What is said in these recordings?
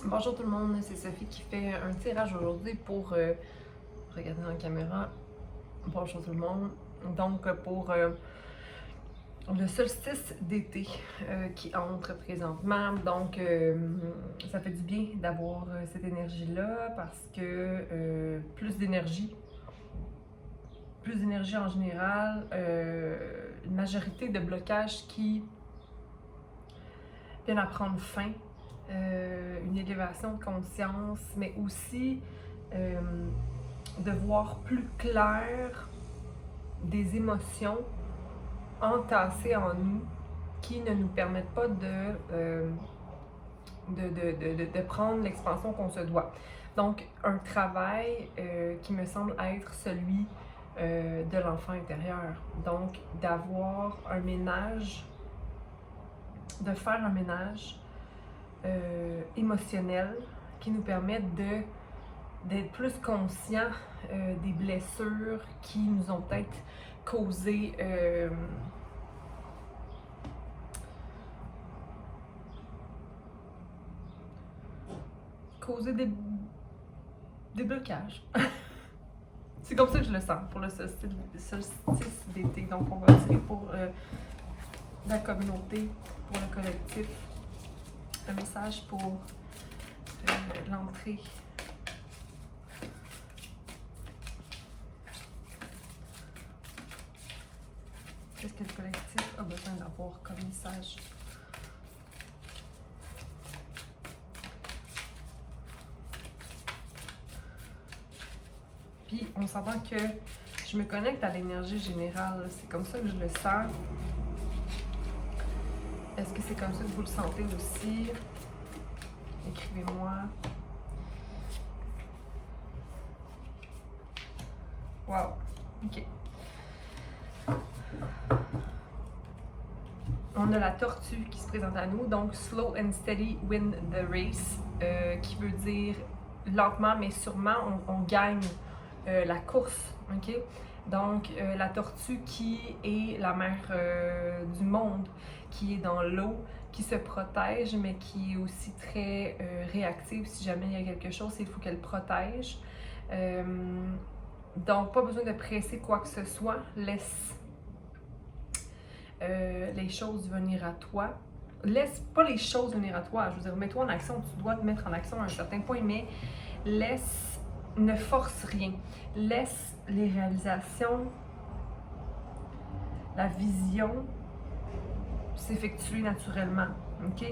Bonjour tout le monde, c'est Sophie qui fait un tirage aujourd'hui pour regarder dans la caméra. Bonjour tout le monde. Donc pour le solstice d'été qui entre présentement. Donc ça fait du bien d'avoir cette énergie-là parce que plus d'énergie en général, une majorité de blocages qui viennent à prendre fin. Une élévation de conscience, mais aussi de voir plus clair des émotions entassées en nous qui ne nous permettent pas de prendre l'expansion qu'on se doit. Donc, un travail qui me semble être celui de l'enfant intérieur. Donc, d'avoir un ménage, de faire un ménage émotionnel qui nous permettent d'être plus conscients des blessures qui nous ont peut-être causé des blocages. C'est comme ça que je le sens pour le solstice d'été. Donc on va tirer pour la communauté, pour le collectif, un message pour l'entrée. Qu'est-ce que le collectif a besoin d'avoir comme message? Puis on s'entend que je me connecte à l'énergie générale. C'est comme ça que je le sens. Est-ce que c'est comme ça que vous le sentez aussi? Écrivez-moi. Wow. OK. On a la tortue qui se présente à nous. Donc, slow and steady win the race, qui veut dire lentement mais sûrement on gagne la course. OK? Donc, la tortue qui est la mère du monde, qui est dans l'eau, qui se protège, mais qui est aussi très réactive. Si jamais il y a quelque chose, il faut qu'elle protège. Donc, pas besoin de presser quoi que ce soit. Laisse les choses venir à toi. Laisse pas les choses venir à toi. Je veux dire, mets-toi en action. Tu dois te mettre en action à un certain point, mais ne force rien. Laisse les réalisations, la vision s'effectuer naturellement, OK?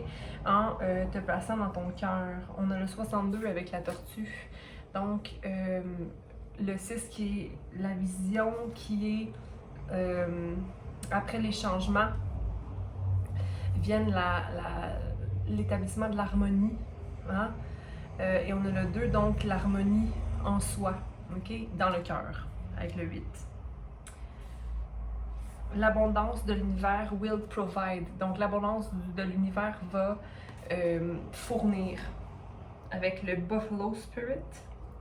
En te plaçant dans ton cœur. On a le 62 avec la tortue. Donc, le 6 qui est la vision, qui est après les changements, viennent l'établissement de l'harmonie. Hein? Et on a le 2, donc l'harmonie en soi, OK? Dans le cœur, avec le 8. L'abondance de l'univers will provide. Donc l'abondance de l'univers va fournir. Avec le Buffalo Spirit,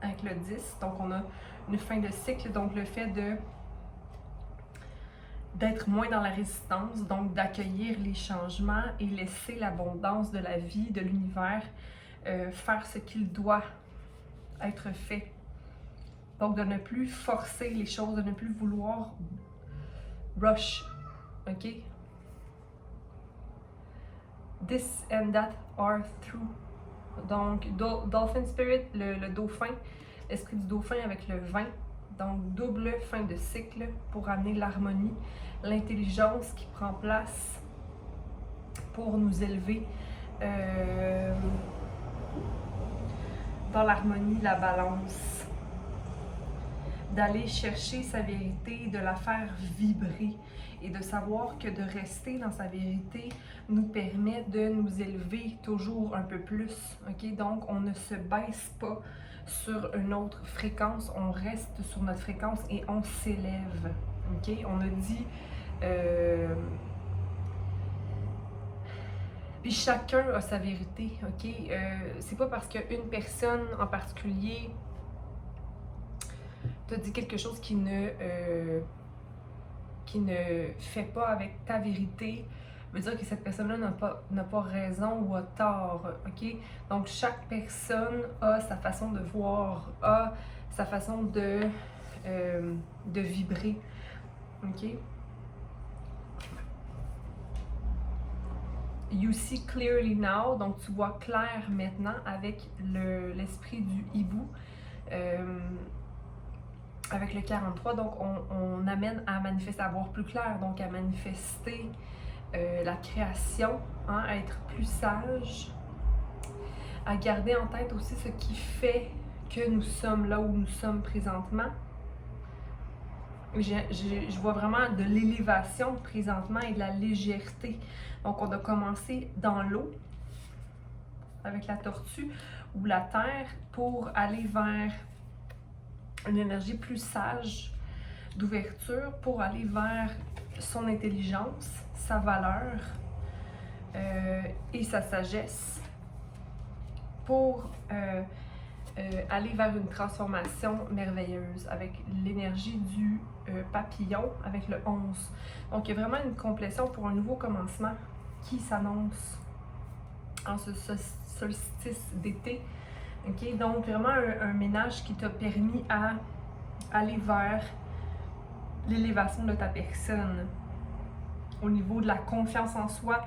avec le 10. Donc on a une fin de cycle, donc le fait d'être moins dans la résistance, donc d'accueillir les changements et laisser l'abondance de la vie, de l'univers, faire ce qu'il doit être fait. Donc de ne plus forcer les choses, de ne plus vouloir rush, ok? This and that are through. Donc Dolphin Spirit, le dauphin, l'esprit du dauphin avec le 20. Donc double fin de cycle pour amener l'harmonie, l'intelligence qui prend place pour nous élever dans l'harmonie, la balance, d'aller chercher sa vérité, de la faire vibrer et de savoir que de rester dans sa vérité nous permet de nous élever toujours un peu plus. Ok? Donc on ne se baisse pas sur une autre fréquence, on reste sur notre fréquence et on s'élève. Ok? On a dit puis chacun a sa vérité, ok? C'est pas parce qu'une personne en particulier te dit quelque chose qui ne fait pas avec ta vérité, veut dire que cette personne-là n'a pas raison ou a tort, ok? Donc, chaque personne a sa façon de voir, a sa façon de vibrer, ok? You see clearly now, donc tu vois clair maintenant avec l'esprit du hibou, avec le 43, donc on amène à manifester, à voir plus clair, donc à manifester la création, hein, à être plus sage, à garder en tête aussi ce qui fait que nous sommes là où nous sommes présentement. Je vois vraiment de l'élévation présentement et de la légèreté. Donc, on a commencé dans l'eau avec la tortue ou la terre pour aller vers une énergie plus sage d'ouverture, pour aller vers son intelligence, sa valeur et sa sagesse, pour aller vers une transformation merveilleuse avec l'énergie du papillon, avec le 11. Donc, il y a vraiment une complétion pour un nouveau commencement qui s'annonce en ce solstice d'été. Okay? Donc, vraiment un ménage qui t'a permis à aller vers l'élévation de ta personne au niveau de la confiance en soi,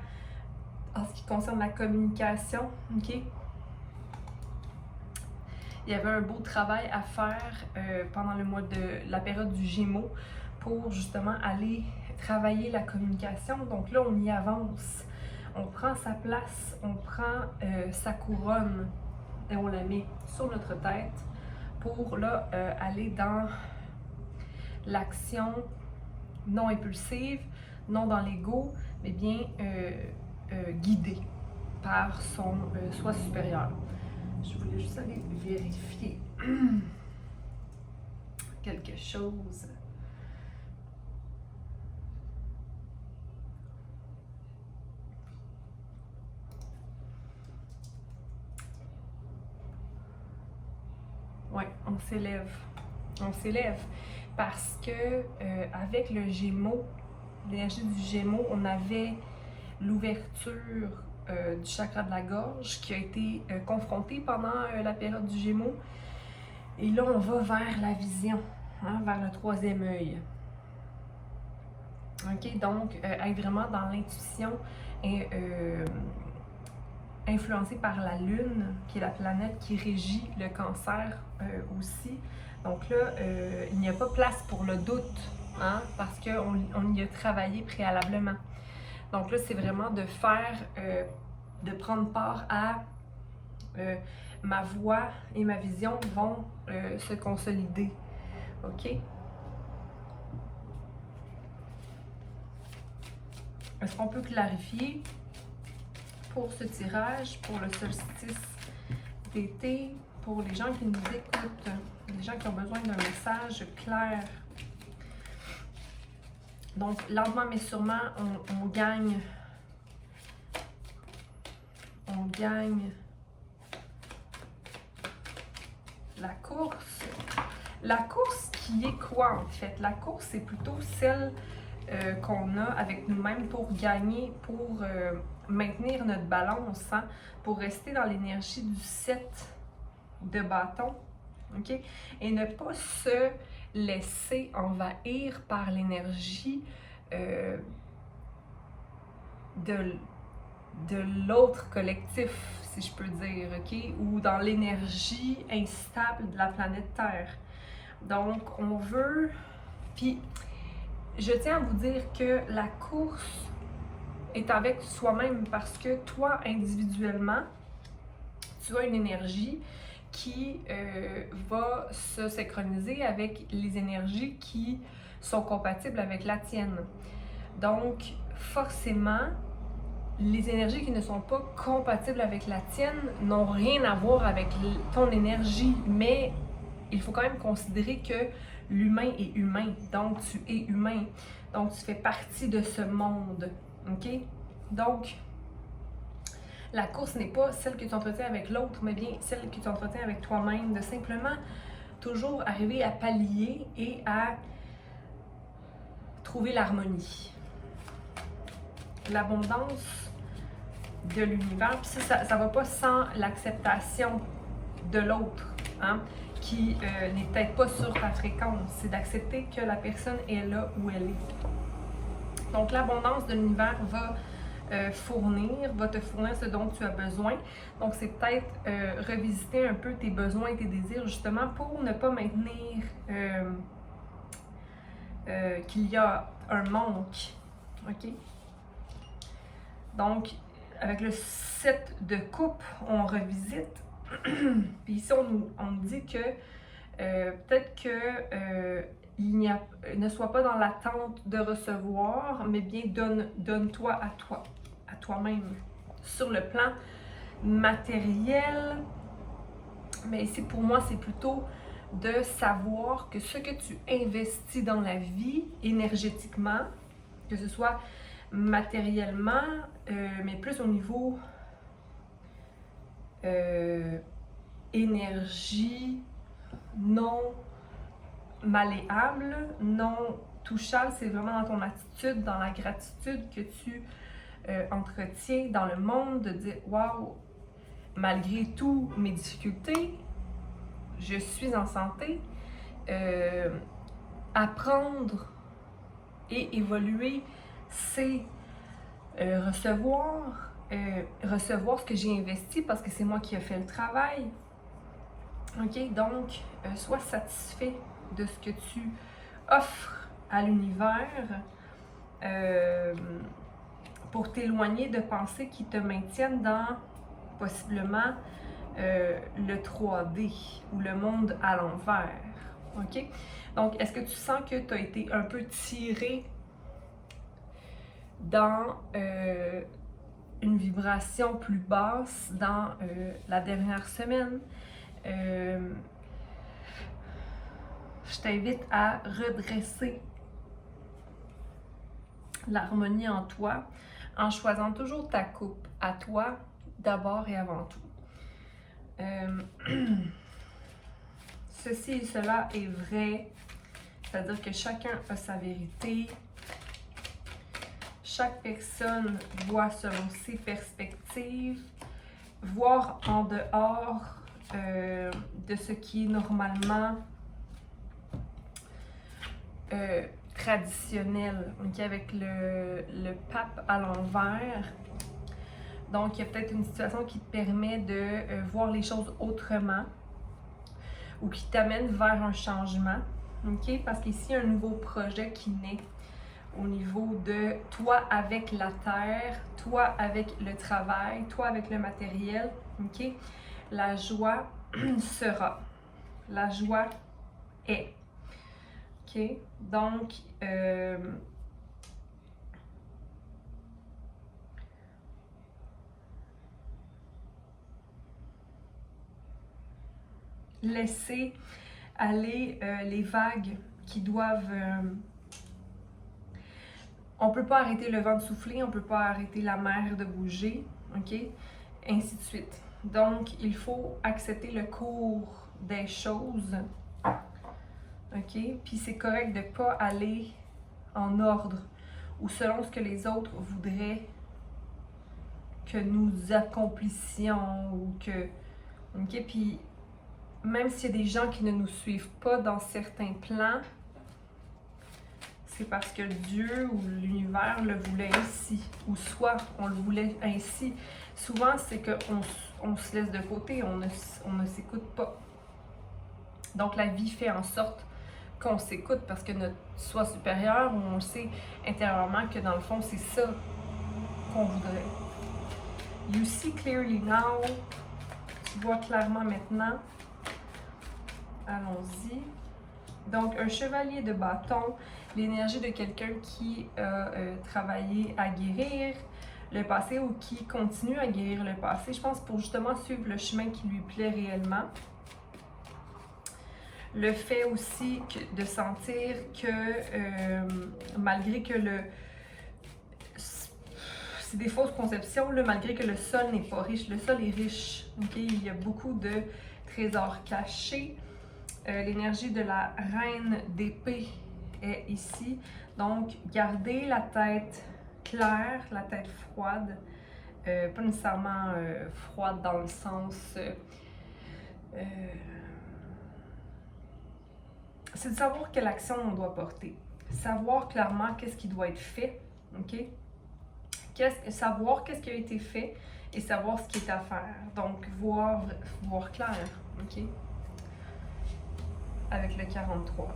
en ce qui concerne la communication. Okay? Il y avait un beau travail à faire pendant le mois de la période du Gémeaux pour justement aller travailler la communication. Donc là, on y avance. On prend sa place, on prend sa couronne et on la met sur notre tête pour là aller dans l'action non impulsive, non dans l'ego, mais bien guidée par son soi supérieur. Je voulais juste aller vérifier quelque chose. Oui, on s'élève. On s'élève parce que avec le Gémeaux, l'énergie du Gémeaux, on avait l'ouverture du chakra de la gorge qui a été confronté pendant la période du Gémeaux. Et là, on va vers la vision, hein, vers le troisième œil. OK? Donc, être vraiment dans l'intuition et influencé par la Lune, qui est la planète qui régit le cancer aussi. Donc là, il n'y a pas place pour le doute, hein, parce qu'on y a travaillé préalablement. Donc là, c'est vraiment de faire, de prendre part à ma voix et ma vision vont se consolider. OK? Est-ce qu'on peut clarifier pour ce tirage, pour le solstice d'été, pour les gens qui nous écoutent, les gens qui ont besoin d'un message clair? Donc, lentement mais sûrement, on gagne la course. La course qui est quoi en fait? La course, c'est plutôt celle qu'on a avec nous-mêmes pour gagner, pour maintenir notre balance, hein, pour rester dans l'énergie du 7 de bâton, ok? Et ne pas se laisser envahir par l'énergie de l'autre collectif, si je peux dire, ok? Ou dans l'énergie instable de la planète Terre. Donc, on veut... Puis, je tiens à vous dire que la course est avec soi-même parce que toi, individuellement, tu as une énergie qui va se synchroniser avec les énergies qui sont compatibles avec la tienne. Donc, forcément, les énergies qui ne sont pas compatibles avec la tienne n'ont rien à voir avec ton énergie, mais il faut quand même considérer que l'humain est humain, donc tu es humain, donc tu fais partie de ce monde, ok? Donc, la course n'est pas celle que tu entretiens avec l'autre, mais bien celle que tu entretiens avec toi-même, de simplement toujours arriver à pallier et à trouver l'harmonie. l'abondance de l'univers, puis ça ne va pas sans l'acceptation de l'autre, hein, qui n'est peut-être pas sur ta fréquence. C'est d'accepter que la personne est là où elle est. Donc l'abondance de l'univers va te fournir ce dont tu as besoin. Donc c'est peut-être revisiter un peu tes besoins et tes désirs justement pour ne pas maintenir qu'il y a un manque. OK? Donc, avec le 7 de coupe, on revisite. Puis ici, on dit que peut-être que ne sois pas dans l'attente de recevoir, mais bien donne-toi à toi-même. Sur le plan matériel, mais ici pour moi, c'est plutôt de savoir que ce que tu investis dans la vie énergétiquement, que ce soit matériellement, mais plus au niveau énergie non malléable, non touchable, c'est vraiment dans ton attitude, dans la gratitude que tu entretiens dans le monde, de dire waouh, malgré toutes mes difficultés, je suis en santé. Apprendre et évoluer, c'est recevoir ce que j'ai investi parce que c'est moi qui ai fait le travail. OK? Donc, sois satisfait de ce que tu offres à l'univers pour t'éloigner de pensées qui te maintiennent dans possiblement le 3D ou le monde à l'envers. OK? Donc, est-ce que tu sens que tu as été un peu tiré dans une vibration plus basse dans la dernière semaine? Je t'invite à redresser l'harmonie en toi en choisissant toujours ta coupe à toi d'abord et avant tout. Ceci et cela est vrai, c'est-à-dire que chacun a sa vérité. Chaque personne voit selon ses perspectives, voir en dehors de ce qui est normalement traditionnel, okay, avec le pape à l'envers. Donc, il y a peut-être une situation qui te permet de voir les choses autrement ou qui t'amène vers un changement, okay? Parce qu'ici, il y a un nouveau projet qui naît au niveau de toi avec la terre, toi avec le travail, toi avec le matériel, ok? La joie sera. La joie est. Ok? Donc, laisser aller les vagues qui doivent... on peut pas arrêter le vent de souffler, on peut pas arrêter la mer de bouger, ok? Ainsi de suite. Donc, il faut accepter le cours des choses, ok? Puis c'est correct de pas aller en ordre ou selon ce que les autres voudraient que nous accomplissions ou que... Ok? Puis même s'il y a des gens qui ne nous suivent pas dans certains plans, c'est parce que Dieu ou l'univers le voulait ainsi, ou soit on le voulait ainsi. Souvent, c'est qu'on se laisse de côté, on ne s'écoute pas. Donc, la vie fait en sorte qu'on s'écoute parce que notre soi supérieur, on sait intérieurement que dans le fond, c'est ça qu'on voudrait. You see clearly now. Tu vois clairement maintenant. Allons-y. Donc, un chevalier de bâton, l'énergie de quelqu'un qui a travaillé à guérir le passé ou qui continue à guérir le passé, je pense, pour justement suivre le chemin qui lui plaît réellement. Le fait aussi de sentir que malgré que c'est des fausses conceptions, là, malgré que le sol n'est pas riche, le sol est riche, okay? Il y a beaucoup de trésors cachés. L'énergie de la reine d'épée est ici. Donc, gardez la tête clair, la tête froide. Pas nécessairement froide dans le sens... c'est de savoir quelle action on doit porter. Savoir clairement qu'est-ce qui doit être fait, ok? Savoir qu'est-ce qui a été fait et savoir ce qui est à faire. Donc, voir clair, ok? Avec le 43.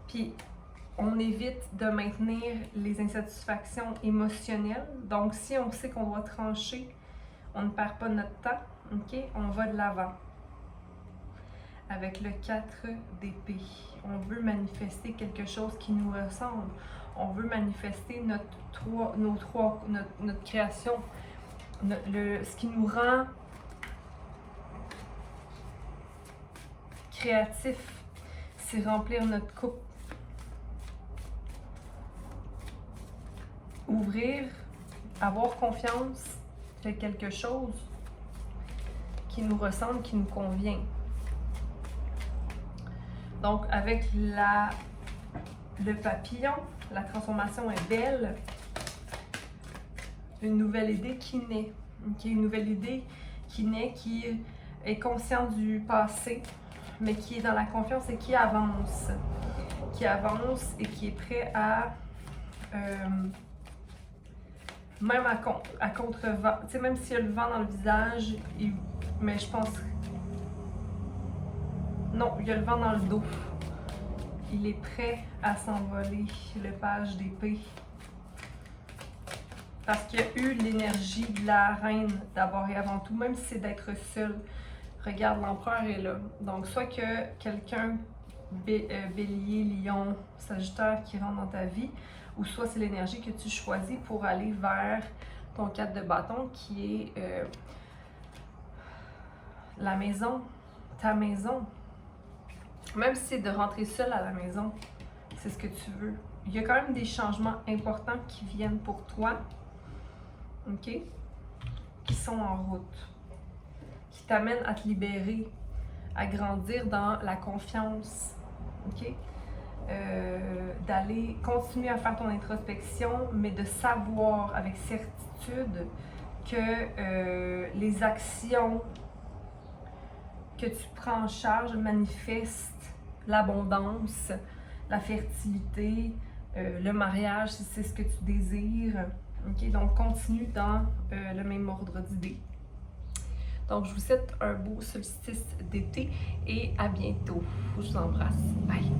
Puis, on évite de maintenir les insatisfactions émotionnelles. Donc, si on sait qu'on doit trancher, on ne perd pas notre temps, ok? On va de l'avant. Avec le 4 d'épée, on veut manifester quelque chose qui nous ressemble. On veut manifester notre création, ce qui nous rend créatif, c'est remplir notre coupe. Ouvrir, avoir confiance, fait quelque chose qui nous ressemble, qui nous convient. Donc, avec le papillon, la transformation est belle. Une nouvelle idée qui naît. Okay? Une nouvelle idée qui naît, qui est consciente du passé, mais qui est dans la confiance et qui avance. Qui avance et qui est prêt à... même à contre-vent. Tu sais, même s'il y a le vent dans le visage, mais je pense... Non, il y a le vent dans le dos. Il est prêt à s'envoler, le page d'épée. Parce qu'il y a eu l'énergie de la reine d'abord et avant tout, même si c'est d'être seul. Regarde, l'empereur est là. Donc, soit que quelqu'un, bélier, lion, sagittaire qui rentre dans ta vie, ou soit c'est l'énergie que tu choisis pour aller vers ton 4 de bâton qui est la maison, ta maison. Même si c'est de rentrer seul à la maison, c'est ce que tu veux. Il y a quand même des changements importants qui viennent pour toi, ok? Qui sont en route, qui t'amènent à te libérer, à grandir dans la confiance, ok? D'aller continuer à faire ton introspection, mais de savoir avec certitude que les actions que tu prends en charge manifestent l'abondance, la fertilité, le mariage si c'est ce que tu désires. Okay? Donc continue dans le même ordre d'idées. Donc je vous souhaite un beau solstice d'été et à bientôt. Je vous embrasse. Bye!